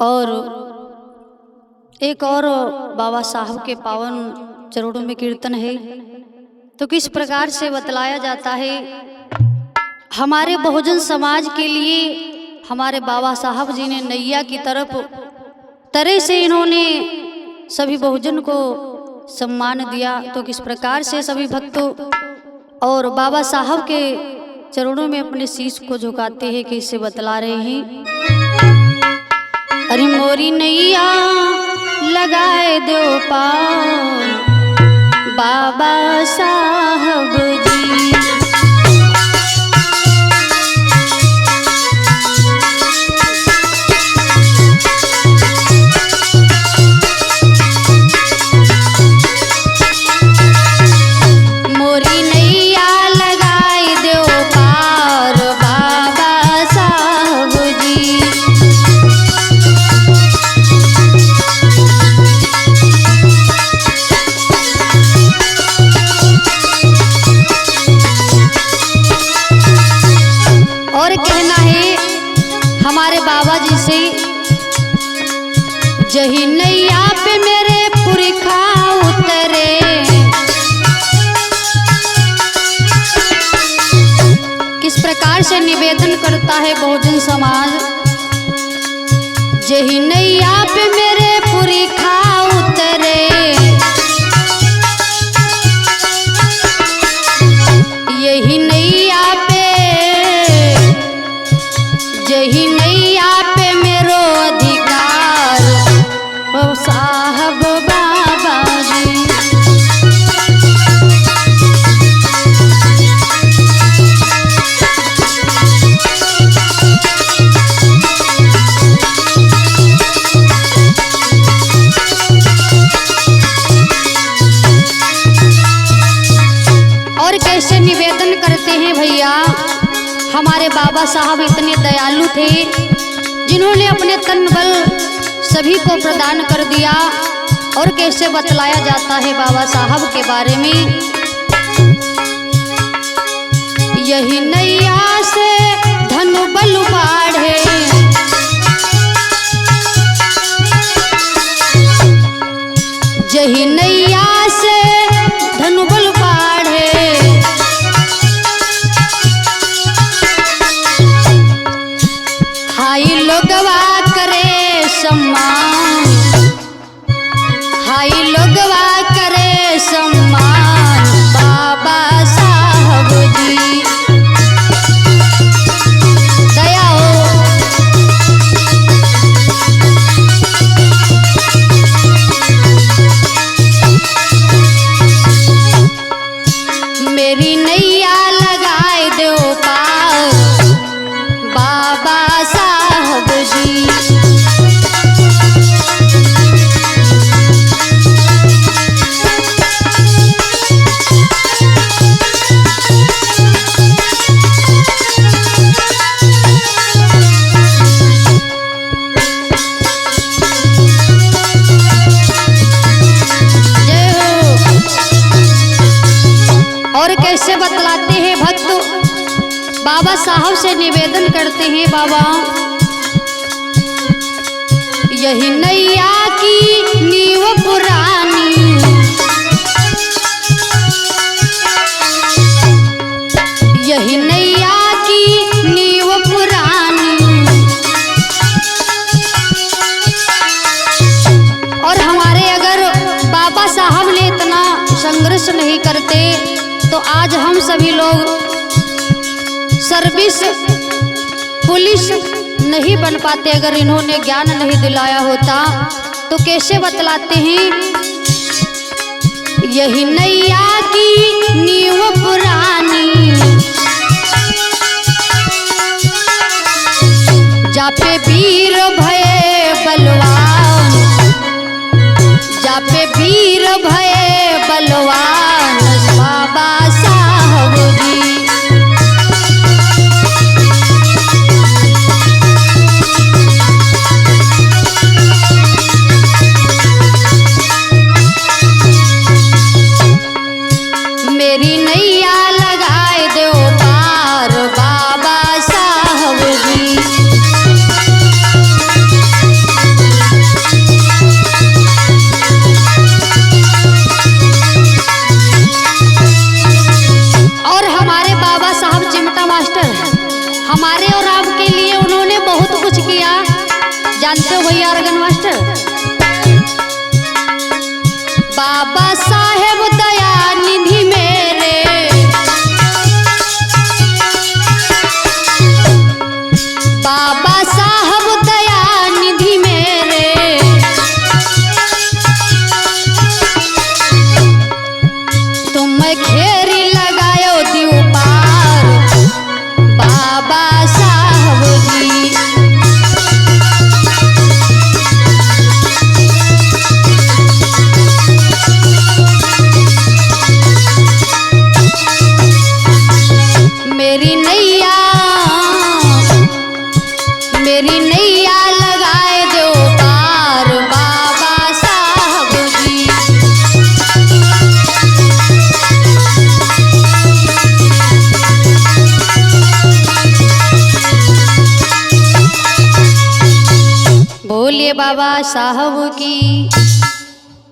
और एक और बाबा साहब के पावन चरणों में कीर्तन है। तो किस प्रकार से बतलाया जाता है, हमारे बहुजन समाज के लिए हमारे बाबा साहब जी ने नैया की तरह से इन्होंने सभी बहुजन को सम्मान दिया। तो किस प्रकार से सभी भक्तों और बाबा साहब के चरणों में अपने शीश को झुकाते हैं, कैसे बतला रहे हैं। अरे मोरी नैया लगाए दो पार बाबा साहब जी, मोरी नैया लगाए दो पार बाबा साहब जी। और कहना है हमारे बाबा जी से, जही नैया पे मेरे पुरखा उतरे, किस प्रकार से निवेदन करता है बहुजन समाज। जही नैया पे मेरे पुरखा उतरे, यही नैया पे, यही नैया पे मेरो अधिकार ओ साहब बाबा जी। और कैसे निवेदन करते हैं भैया, हमारे बाबा साहब इतने दयालु थे जिन्होंने अपने तन बल सभी को प्रदान कर दिया। और कैसे बतलाया जाता है बाबा साहब के बारे में, यही नैया से धनु बल बाढ़े, यही नैया से धनु बल बाढ़े, हाई लोगवा करे सम्मान, हाई लोगवा करे सम्मान बाबा साहब जी। दया हो मेरी नैया लगाए दो पार बाबा साहब जी। जय हो। और कैसे बतलाते हैं भक्त बाबा साहब से निवेदन करते हैं, बाबा यही नैया की नींव पुरानी, यही नैया की नींव पुरानी। और हमारे अगर बाबा साहब ने इतना संघर्ष नहीं करते तो आज हम सभी लोग सर्विस पुलिस नहीं बन पाते। अगर इन्होंने ज्ञान नहीं दिलाया होता तो कैसे बतलाते हैं, यही नैया की नींव पुरानी, जापे वीर भये बलवान, जापे वीर भये बलवान बाबा साहब जी। मेरी नैया लगाए दो पार बाबा साहब जी। मास्टर हमारे और आपके लिए उन्होंने बहुत कुछ किया। जानते हो भैया अर्गन मास्टर, बाबा साहेब दया निधि मेरे, बाबा साहब दया निधि मेरे, तुम घेरी लगायो दियो पार बाबा साहब जी। मेरी नैया लगाए दो पार बाबा साहब जी। बोलिए बाबा साहब की।